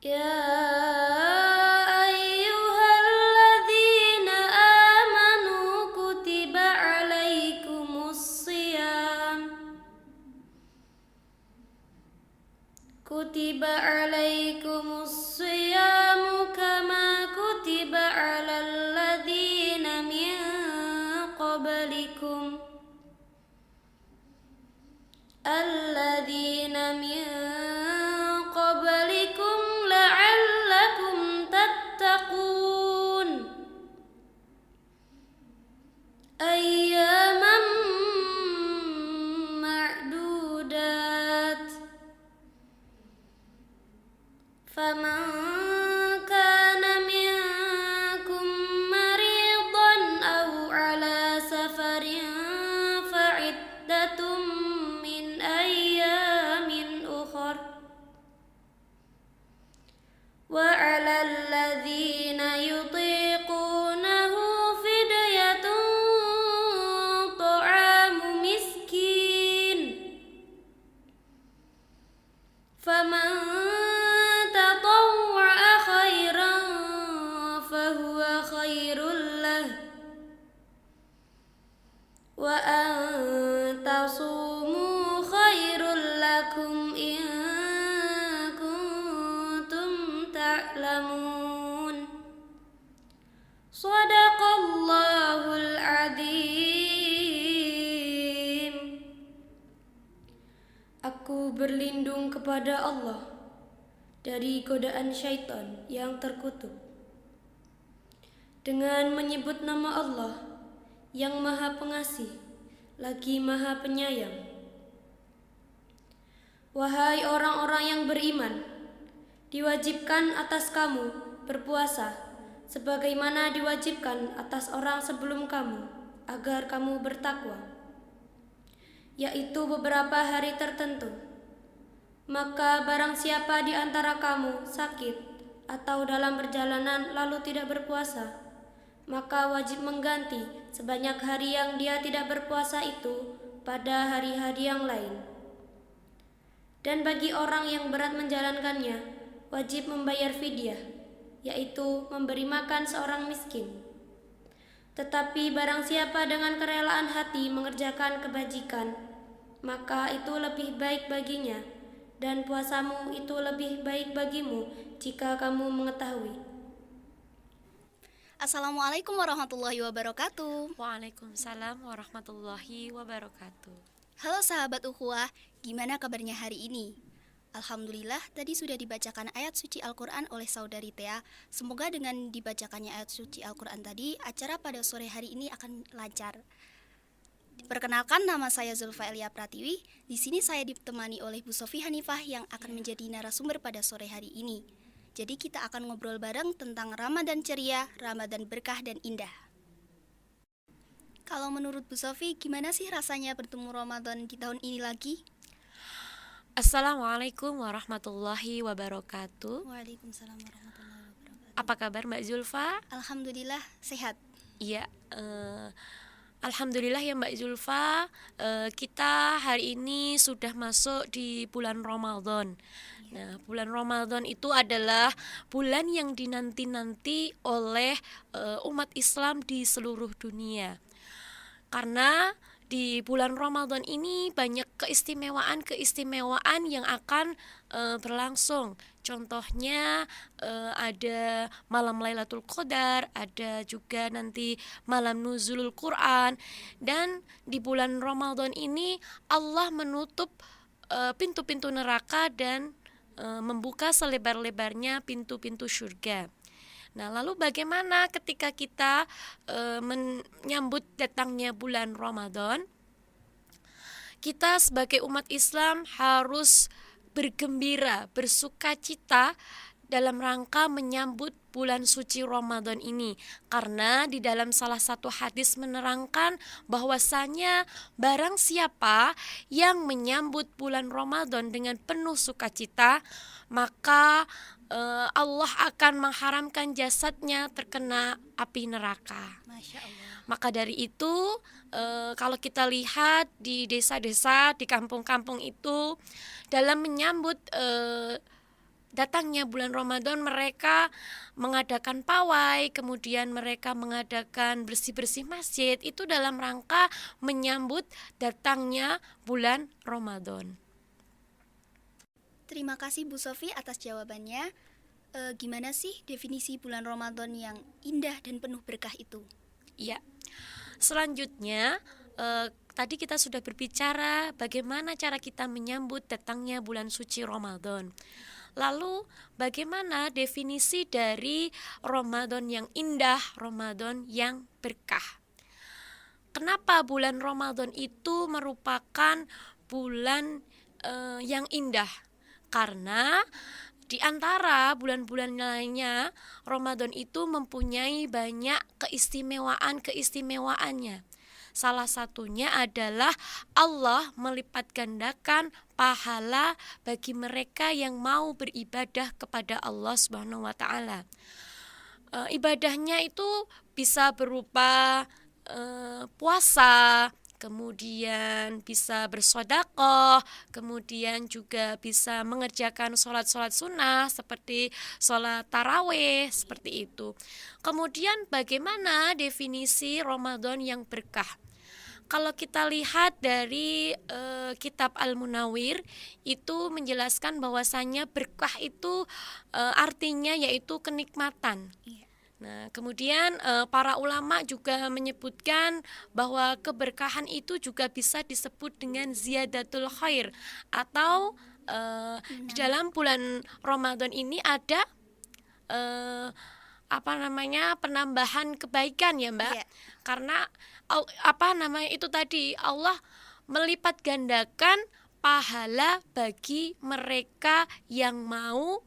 يا أيها الذين آمنوا كتب عليكم الصيام كما كتب على الذين من قبلكم لعلكم تتقون أياما معدودات فمن كان منكم مريضا أو على سفر فعدة من أيام أخر وعلى الذين يطيقونه فدية طعام مسكين فمن تطوع خيرا فهو خير له وأن تصوموا خير لكم إن كنتم تعلمون صدق الله العظيم. Aku berlindung kepada Allah dari godaan syaitan yang terkutuk dengan menyebut nama Allah yang Maha Pengasih lagi Maha Penyayang. Wahai orang-orang yang beriman, diwajibkan atas kamu berpuasa sebagaimana diwajibkan atas orang sebelum kamu agar kamu bertakwa, yaitu beberapa hari tertentu. Maka barang siapa di antara kamu sakit atau dalam perjalanan lalu tidak berpuasa, maka wajib mengganti sebanyak hari yang dia tidak berpuasa itu pada hari-hari yang lain. Dan bagi orang yang berat menjalankannya, wajib membayar fidyah, yaitu memberi makan seorang miskin. Tetapi barang siapa dengan kerelaan hati mengerjakan kebajikan, maka itu lebih baik baginya, dan puasamu itu lebih baik bagimu jika kamu mengetahui. Assalamualaikum warahmatullahi wabarakatuh. Waalaikumsalam warahmatullahi wabarakatuh. Halo sahabat ukhuwah, gimana kabarnya hari ini? Alhamdulillah tadi sudah dibacakan ayat suci Al-Quran oleh saudari Tea. Semoga dengan dibacakannya ayat suci Al-Quran tadi, acara pada sore hari ini akan lancar. Perkenalkan, nama saya Zulfa Elia Pratiwi. Di sini saya ditemani oleh Bu Sofi Hanifah yang akan menjadi narasumber pada sore hari ini. Jadi kita akan ngobrol bareng tentang Ramadan ceria, Ramadan berkah dan indah. Kalau menurut Bu Sofi, gimana sih rasanya bertemu Ramadan di tahun ini lagi? Assalamualaikum warahmatullahi wabarakatuh. Waalaikumsalam warahmatullahi wabarakatuh. Apa kabar Mbak Zulfa? Alhamdulillah sehat. Iya, alhamdulillah ya Mbak Zulfa. Kita hari ini sudah masuk di bulan Ramadan. Nah, bulan Ramadan itu adalah bulan yang dinanti-nanti oleh umat Islam di seluruh dunia. Karena di bulan Ramadan ini banyak keistimewaan yang akan berlangsung. Contohnya ada malam Lailatul Qadar, ada juga nanti malam nuzulul Quran. Dan di bulan Ramadan ini Allah menutup pintu-pintu neraka dan membuka selebar-lebarnya pintu-pintu surga. Nah, lalu bagaimana ketika kita menyambut datangnya bulan Ramadan? Kita sebagai umat Islam harus bergembira, bersukacita dalam rangka menyambut bulan suci Ramadan ini, karena di dalam salah satu hadis menerangkan bahwasanya barang siapa yang menyambut bulan Ramadan dengan penuh sukacita, maka Allah akan mengharamkan jasadnya terkena api neraka. Masya Allah. Maka dari itu kalau kita lihat di desa-desa, di kampung-kampung itu, dalam menyambut datangnya bulan Ramadan mereka mengadakan pawai, kemudian mereka mengadakan bersih-bersih masjid, itu dalam rangka menyambut datangnya bulan Ramadan. Terima kasih Bu Sofi atas jawabannya. Gimana sih definisi bulan Ramadan yang indah dan penuh berkah itu? Ya, selanjutnya tadi kita sudah berbicara bagaimana cara kita menyambut datangnya bulan suci Ramadan. Lalu bagaimana definisi dari Ramadan yang indah, Ramadan yang berkah? Kenapa bulan Ramadan itu merupakan bulan yang indah? Karena di antara bulan-bulan lainnya, Ramadan itu mempunyai banyak keistimewaan-keistimewaannya. Salah satunya adalah Allah melipat gandakan pahala bagi mereka yang mau beribadah kepada Allah Subhanahu wa taala. Ibadahnya itu bisa berupa puasa, kemudian bisa bersedekah, kemudian juga bisa mengerjakan sholat-sholat sunnah seperti sholat tarawih, seperti itu. Kemudian bagaimana definisi Ramadan yang berkah? Kalau kita lihat dari kitab Al-Munawwir itu menjelaskan bahwasanya berkah itu artinya yaitu kenikmatan. Nah, kemudian para ulama juga menyebutkan bahwa keberkahan itu juga bisa disebut dengan ziyadatul khair atau di dalam bulan Ramadan ini ada penambahan kebaikan ya Mbak. Iya. Karena itu tadi Allah melipat gandakan pahala bagi mereka yang mau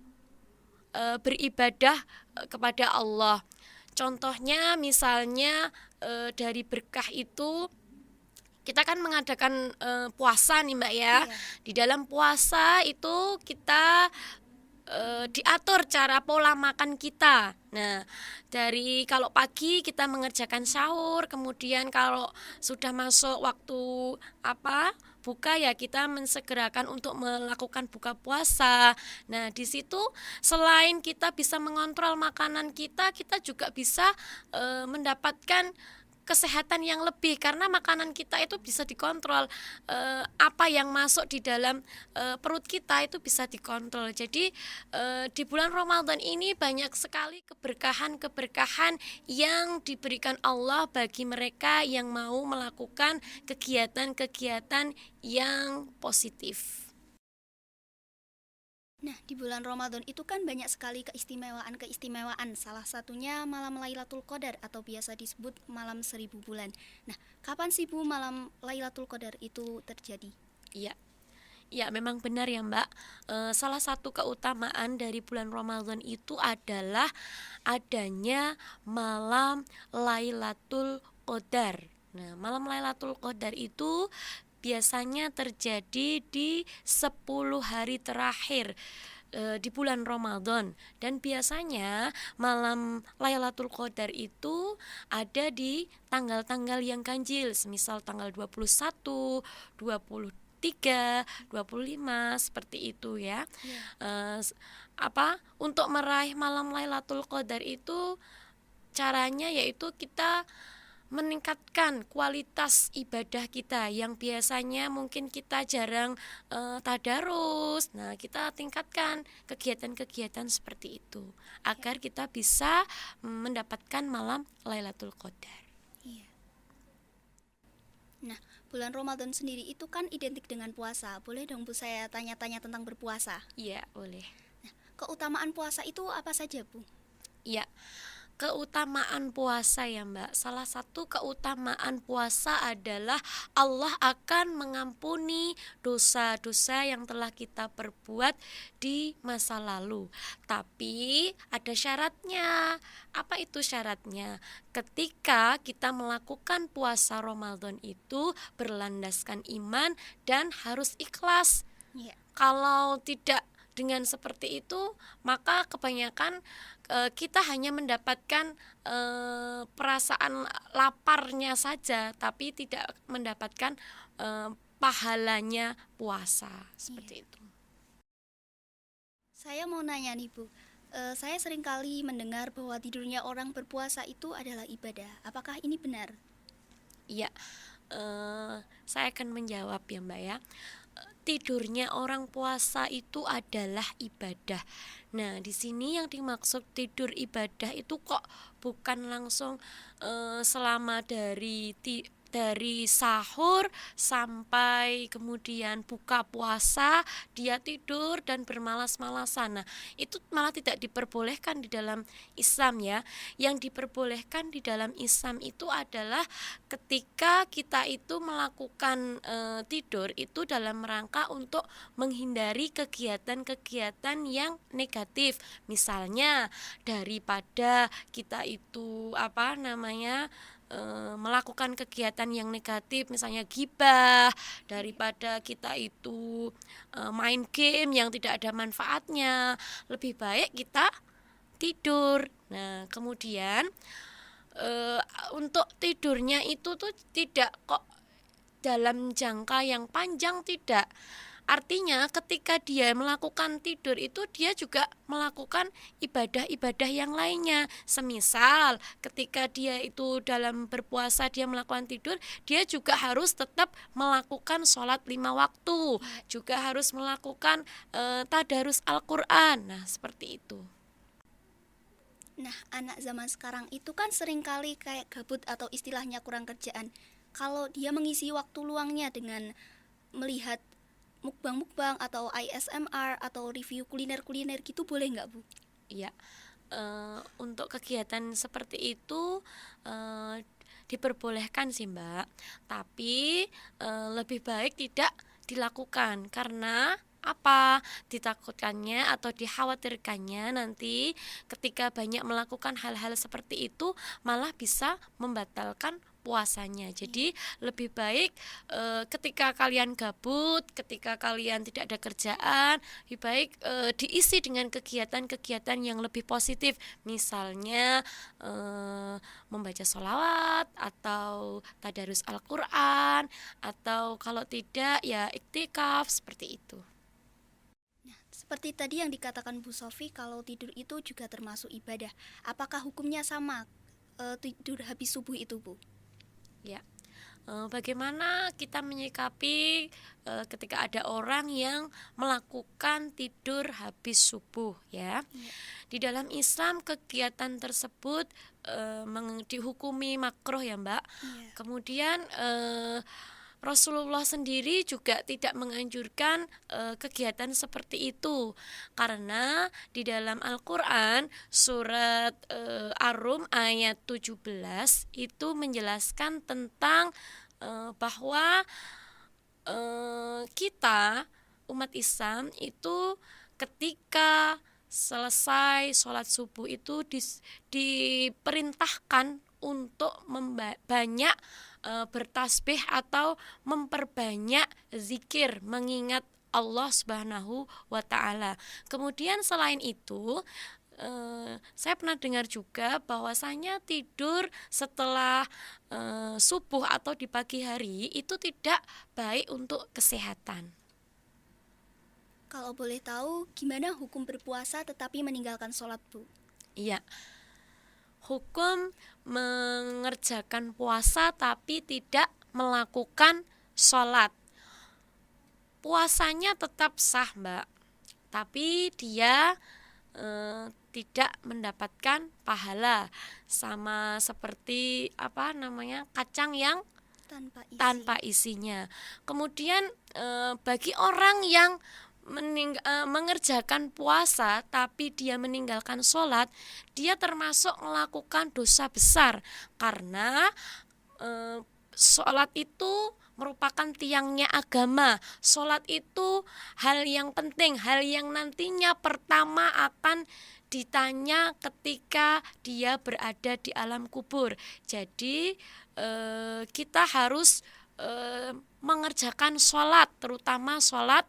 beribadah kepada Allah. Contohnya misalnya dari berkah itu kita kan mengadakan puasa nih Mbak ya. Iya. Di dalam puasa itu kita diatur cara pola makan kita. Nah, dari kalau pagi kita mengerjakan sahur, kemudian kalau sudah masuk waktu buka ya kita mensegerakan untuk melakukan buka puasa. Nah, di situ selain kita bisa mengontrol makanan kita juga bisa mendapatkan kesehatan yang lebih karena makanan kita itu bisa dikontrol, apa yang masuk di dalam perut kita itu bisa dikontrol. Jadi di bulan Ramadan ini banyak sekali keberkahan yang diberikan Allah bagi mereka yang mau melakukan kegiatan-kegiatan yang positif. Nah, di bulan Ramadan itu kan banyak sekali keistimewaan. Salah satunya malam Lailatul Qadar atau biasa disebut malam 1000 bulan. Nah, kapan sih Bu malam Lailatul Qadar itu terjadi? Iya. Ya, memang benar ya Mbak. Salah satu keutamaan dari bulan Ramadan itu adalah adanya malam Lailatul Qadar. Nah, malam Lailatul Qadar itu biasanya terjadi di 10 hari terakhir di bulan Ramadan, dan biasanya malam Lailatul Qadar itu ada di tanggal-tanggal yang ganjil, semisal tanggal 21, 23, 25 seperti itu ya. Untuk meraih malam Lailatul Qadar itu caranya yaitu kita meningkatkan kualitas ibadah kita yang biasanya mungkin kita jarang tadarus. Nah, kita tingkatkan kegiatan-kegiatan seperti itu agar kita bisa mendapatkan malam Lailatul Qadar. Iya. Nah, bulan Ramadan sendiri itu kan identik dengan puasa. Boleh dong Bu saya tanya-tanya tentang berpuasa? Iya, boleh. Nah, keutamaan puasa itu apa saja Bu? Iya. Keutamaan puasa ya Mbak. Salah satu keutamaan puasa adalah Allah akan mengampuni dosa-dosa yang telah kita perbuat di masa lalu. Tapi ada syaratnya. Apa itu syaratnya? Ketika kita melakukan puasa Ramadan itu berlandaskan iman dan harus ikhlas. Iya. Kalau tidak dengan seperti itu, maka kebanyakan kita hanya mendapatkan perasaan laparnya saja, tapi tidak mendapatkan pahalanya puasa seperti itu. Saya mau nanya nih Bu, saya seringkali mendengar bahwa tidurnya orang berpuasa itu adalah ibadah. Apakah ini benar? Iya, saya akan menjawab ya Mbak ya. Tidurnya orang puasa itu adalah ibadah. Nah, di sini yang dimaksud tidur ibadah itu kok bukan langsung selama dari sahur sampai kemudian buka puasa dia tidur dan bermalas-malasan. Nah, itu malah tidak diperbolehkan di dalam Islam ya. Yang diperbolehkan di dalam Islam itu adalah ketika kita itu melakukan tidur itu dalam rangka untuk menghindari kegiatan-kegiatan yang negatif. Misalnya daripada kita itu melakukan kegiatan yang negatif, misalnya gibah, daripada kita itu main game yang tidak ada manfaatnya, lebih baik kita tidur. Nah, kemudian untuk tidurnya itu tuh tidak kok dalam jangka yang panjang, tidak. Artinya ketika dia melakukan tidur itu dia juga melakukan ibadah-ibadah yang lainnya. Semisal ketika dia itu dalam berpuasa dia melakukan tidur, dia juga harus tetap melakukan sholat 5 waktu, juga harus melakukan tadarus Al-Quran. Nah, seperti itu. Nah, anak zaman sekarang itu kan seringkali kayak gabut atau istilahnya kurang kerjaan. Kalau dia mengisi waktu luangnya dengan melihat mukbang-mukbang atau ASMR atau review kuliner-kuliner gitu, boleh nggak Bu? Iya, untuk kegiatan seperti itu diperbolehkan sih Mbak, tapi lebih baik tidak dilakukan. Karena apa? Ditakutkannya atau dikhawatirkannya nanti ketika banyak melakukan hal-hal seperti itu malah bisa membatalkan puasanya. Jadi lebih baik ketika kalian gabut, ketika kalian tidak ada kerjaan, lebih baik diisi dengan kegiatan-kegiatan yang lebih positif. Misalnya membaca sholawat atau tadarus Al-Quran, atau kalau tidak ya iktikaf, seperti itu. Nah, seperti tadi yang dikatakan Bu Sofi, kalau tidur itu juga termasuk ibadah. Apakah hukumnya sama tidur habis subuh itu Bu? Ya, bagaimana kita menyikapi ketika ada orang yang melakukan tidur habis subuh ya? Di dalam Islam kegiatan tersebut dihukumi makruh ya Mbak. Kemudian Rasulullah sendiri juga tidak menganjurkan kegiatan seperti itu, karena di dalam Al-Quran surat Ar-Rum ayat 17 itu menjelaskan tentang bahwa kita umat Islam itu ketika selesai sholat subuh itu diperintahkan untuk banyak bertasbih atau memperbanyak zikir mengingat Allah Subhanahu wa taala. Kemudian selain itu saya pernah dengar juga bahwasanya tidur setelah subuh atau di pagi hari itu tidak baik untuk kesehatan. Kalau boleh tahu, gimana hukum berpuasa tetapi meninggalkan sholat Bu? Iya, hukum mengerjakan puasa tapi tidak melakukan sholat. Puasanya tetap sah Mbak, tapi dia tidak mendapatkan pahala, sama seperti kacang yang tanpa isinya. Kemudian bagi orang yang mengerjakan puasa tapi dia meninggalkan sholat, dia termasuk melakukan dosa besar, karena sholat itu merupakan tiangnya agama. Sholat itu hal yang penting, hal yang nantinya pertama akan ditanya ketika dia berada di alam kubur. Jadi kita harus mengerjakan sholat, terutama sholat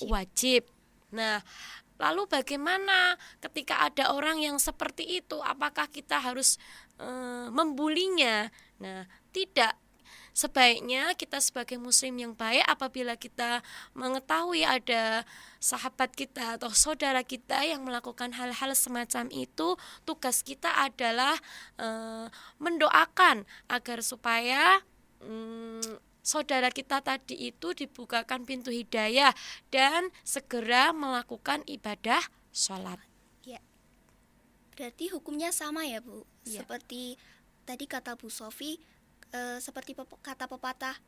wajib. Nah, lalu bagaimana ketika ada orang yang seperti itu? Apakah kita harus membulinya? Nah, tidak. sebaiknya kita sebagai muslim yang baik, apabila kita mengetahui ada sahabat kita atau saudara kita yang melakukan hal-hal semacam itu, tugas kita adalah mendoakan agar supaya saudara kita tadi itu dibukakan pintu hidayah dan segera melakukan ibadah sholat. Ya. Berarti hukumnya sama ya Bu? Ya. Seperti tadi kata Bu Sofi, seperti kata pepatah,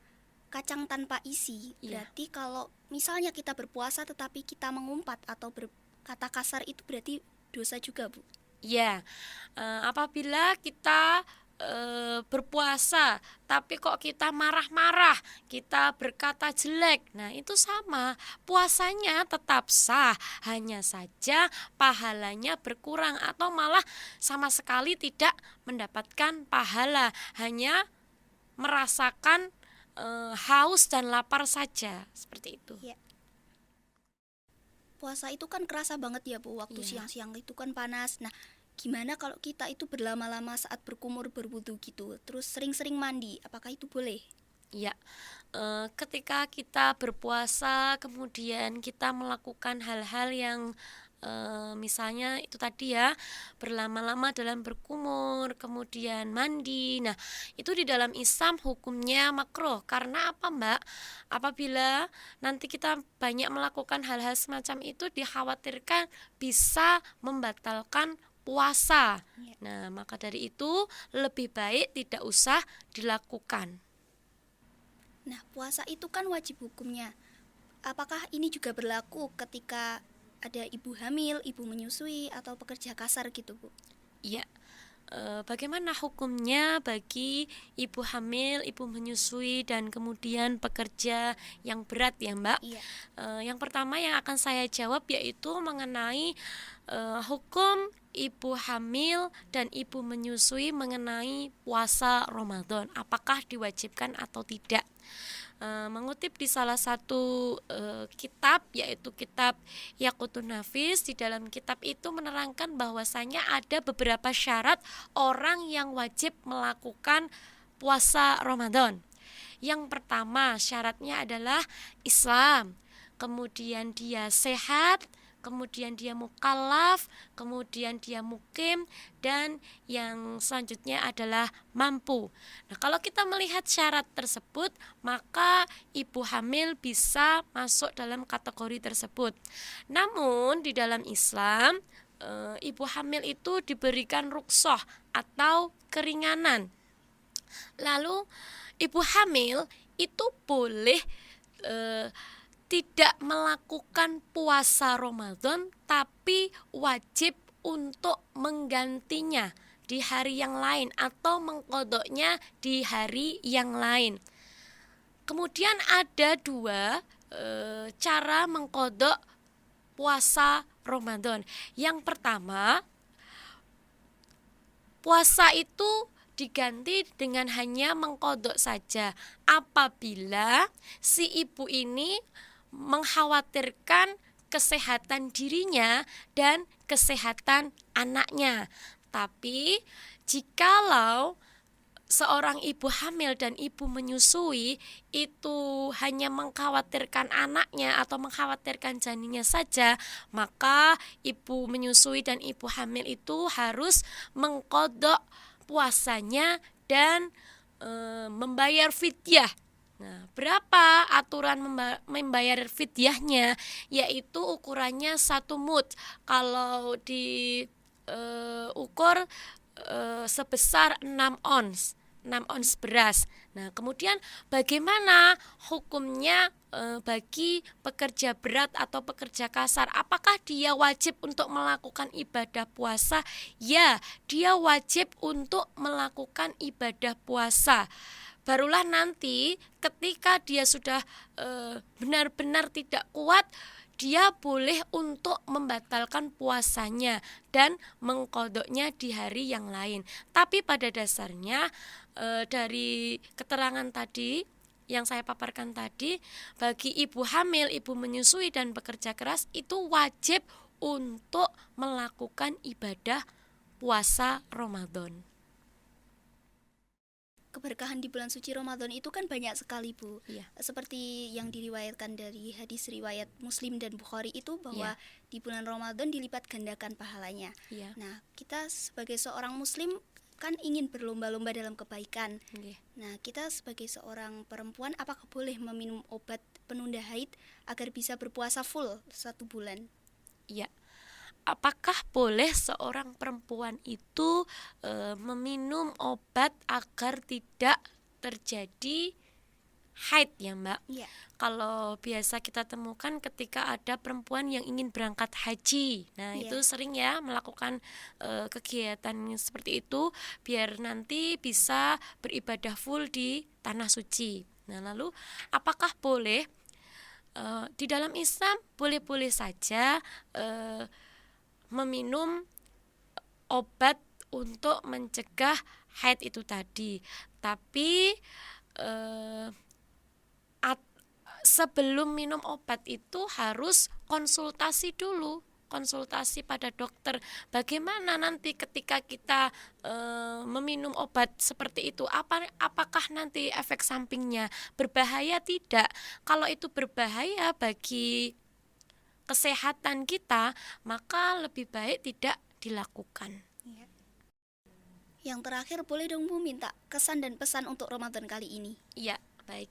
kacang tanpa isi. Ya. Berarti kalau misalnya kita berpuasa tetapi kita mengumpat atau berkata kasar, itu berarti dosa juga Bu? Ya, apabila kita berpuasa tapi kok kita marah-marah, kita berkata jelek, nah itu sama, puasanya tetap sah, hanya saja pahalanya berkurang atau malah sama sekali tidak mendapatkan pahala, hanya merasakan haus dan lapar saja, seperti itu. Ya. Puasa itu kan kerasa banget ya Bu, waktu Iya. siang-siang itu kan panas. Nah, gimana kalau kita itu berlama-lama saat berkumur berwudu gitu, terus sering-sering mandi, apakah itu boleh? Ya, ketika kita berpuasa kemudian kita melakukan hal-hal yang misalnya itu tadi ya, berlama-lama dalam berkumur, kemudian mandi. Nah, itu di dalam Islam hukumnya makruh. Karena apa, Mbak? Apabila nanti kita banyak melakukan hal-hal semacam itu, dikhawatirkan bisa membatalkan puasa. Ya. Nah, maka dari itu lebih baik tidak usah dilakukan. Nah, puasa itu kan wajib hukumnya. Apakah ini juga berlaku ketika ada ibu hamil, ibu menyusui, atau pekerja kasar gitu Bu? Ya, bagaimana hukumnya bagi ibu hamil, ibu menyusui, dan kemudian pekerja yang berat ya Mbak? Iya. Yang pertama yang akan saya jawab yaitu mengenai hukum ibu hamil dan ibu menyusui mengenai puasa Ramadan, apakah diwajibkan atau tidak. Mengutip di salah satu kitab, yaitu kitab Yaqutun Nafis, di dalam kitab itu menerangkan bahwasanya ada beberapa syarat orang yang wajib melakukan puasa Ramadan. Yang pertama syaratnya adalah Islam, kemudian dia sehat, kemudian dia mukallaf, kemudian dia mukim, dan yang selanjutnya adalah mampu. Nah, kalau kita melihat syarat tersebut, maka ibu hamil bisa masuk dalam kategori tersebut. Namun di dalam Islam, ibu hamil itu diberikan rukhsah atau keringanan. Lalu ibu hamil itu boleh tidak melakukan puasa Ramadan, tapi wajib untuk menggantinya di hari yang lain atau mengqodoknya di hari yang lain. Kemudian ada dua cara mengqodok puasa Ramadan. Yang pertama, puasa itu diganti dengan hanya mengqodok saja apabila si ibu ini mengkhawatirkan kesehatan dirinya dan kesehatan anaknya. Tapi jikalau seorang ibu hamil dan ibu menyusui itu hanya mengkhawatirkan anaknya atau mengkhawatirkan janinnya saja, maka ibu menyusui dan ibu hamil itu harus mengqodok puasanya dan membayar fidyah. Nah, berapa aturan membayar fidyahnya? Yaitu ukurannya 1 mud. Kalau diukur sebesar 6 ons. 6 ons beras. Nah, kemudian bagaimana hukumnya bagi pekerja berat atau pekerja kasar? Apakah dia wajib untuk melakukan ibadah puasa? Ya, dia wajib untuk melakukan ibadah puasa. Barulah nanti ketika dia sudah benar-benar tidak kuat, dia boleh untuk membatalkan puasanya dan mengqodoknya di hari yang lain. Tapi pada dasarnya dari keterangan tadi yang saya paparkan tadi, bagi ibu hamil, ibu menyusui, dan pekerja keras itu wajib untuk melakukan ibadah puasa Ramadan. keberkahan di bulan suci Ramadan itu kan banyak sekali, Bu. Iya. Seperti yang diriwayatkan dari hadis riwayat Muslim dan Bukhari itu bahwa Iya. di bulan Ramadan dilipat gandakan pahalanya. Iya. Nah, kita sebagai seorang muslim kan ingin berlomba-lomba dalam kebaikan. Nggih. Nah, kita sebagai seorang perempuan apakah boleh meminum obat penunda haid agar bisa berpuasa full 1 bulan? Iya. Apakah boleh seorang perempuan itu meminum obat agar tidak terjadi haid ya, Mbak? Iya. Kalau biasa kita temukan ketika ada perempuan yang ingin berangkat haji. Nah, Iya. itu sering ya melakukan kegiatan seperti itu biar nanti bisa beribadah full di tanah suci. Nah, lalu apakah boleh di dalam Islam boleh-boleh saja meminum obat untuk mencegah haid itu tadi. Tapi sebelum minum obat itu harus konsultasi dulu, konsultasi pada dokter. Bagaimana nanti ketika kita meminum obat seperti itu, apakah nanti efek sampingnya berbahaya tidak? Kalau itu berbahaya bagi kesehatan kita, maka lebih baik tidak dilakukan. Yang terakhir, boleh dong Bu minta kesan dan pesan untuk Ramadan kali ini? Iya, baik.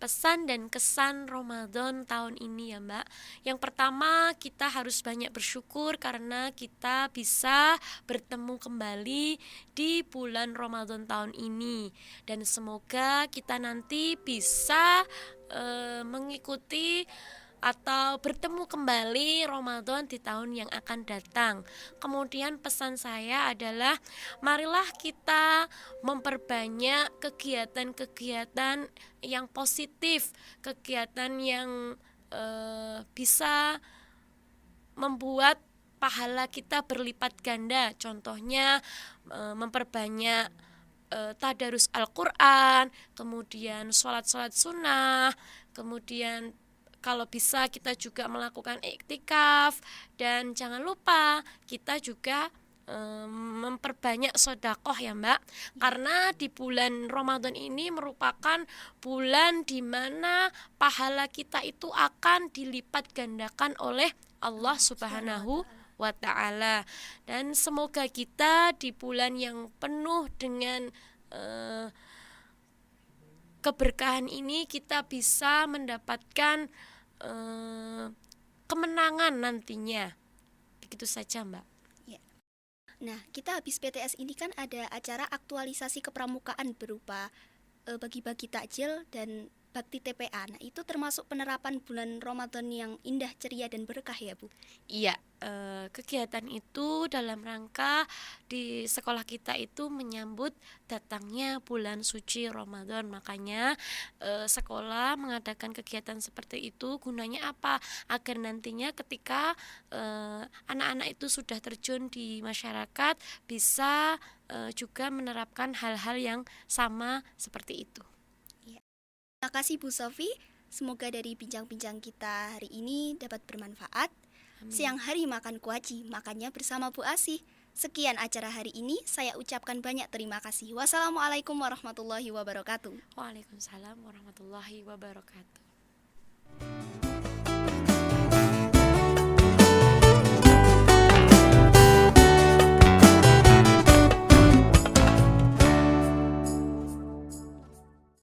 Pesan dan kesan Ramadan tahun ini ya, Mbak. Yang pertama, kita harus banyak bersyukur karena kita bisa bertemu kembali di bulan Ramadan tahun ini. Dan semoga kita nanti bisa mengikuti atau bertemu kembali Ramadan di tahun yang akan datang. Kemudian pesan saya adalah marilah kita memperbanyak kegiatan-kegiatan yang positif, kegiatan yang bisa membuat pahala kita berlipat ganda. Contohnya memperbanyak tadarus Al-Quran, kemudian sholat-sholat sunnah, kemudian kalau bisa kita juga melakukan iktikaf, dan jangan lupa kita juga memperbanyak sedekah ya, Mbak. Karena di bulan Ramadan ini merupakan bulan di mana pahala kita itu akan dilipat gandakan oleh Allah Subhanahu wa ta'ala. Dan semoga kita di bulan yang penuh dengan keberkahan ini kita bisa mendapatkan kemenangan nantinya. Begitu saja, Mbak. Nah, kita habis PTS ini kan ada acara aktualisasi kepramukaan berupa bagi-bagi takjil dan bakti TPA. Nah, itu termasuk penerapan bulan Ramadan yang indah, ceria, dan berkah ya, Bu? Iya, kegiatan itu dalam rangka di sekolah kita itu menyambut datangnya bulan suci Ramadan. Makanya sekolah mengadakan kegiatan seperti itu gunanya apa? Agar nantinya ketika anak-anak itu sudah terjun di masyarakat bisa juga menerapkan hal-hal yang sama seperti itu. Terima kasih Bu Sofi, semoga dari bincang-bincang kita hari ini dapat bermanfaat. Amin. Siang hari makan kuaci, makannya bersama Bu Asih. Sekian acara hari ini, saya ucapkan banyak terima kasih. Wassalamualaikum warahmatullahi wabarakatuh. Waalaikumsalam warahmatullahi wabarakatuh.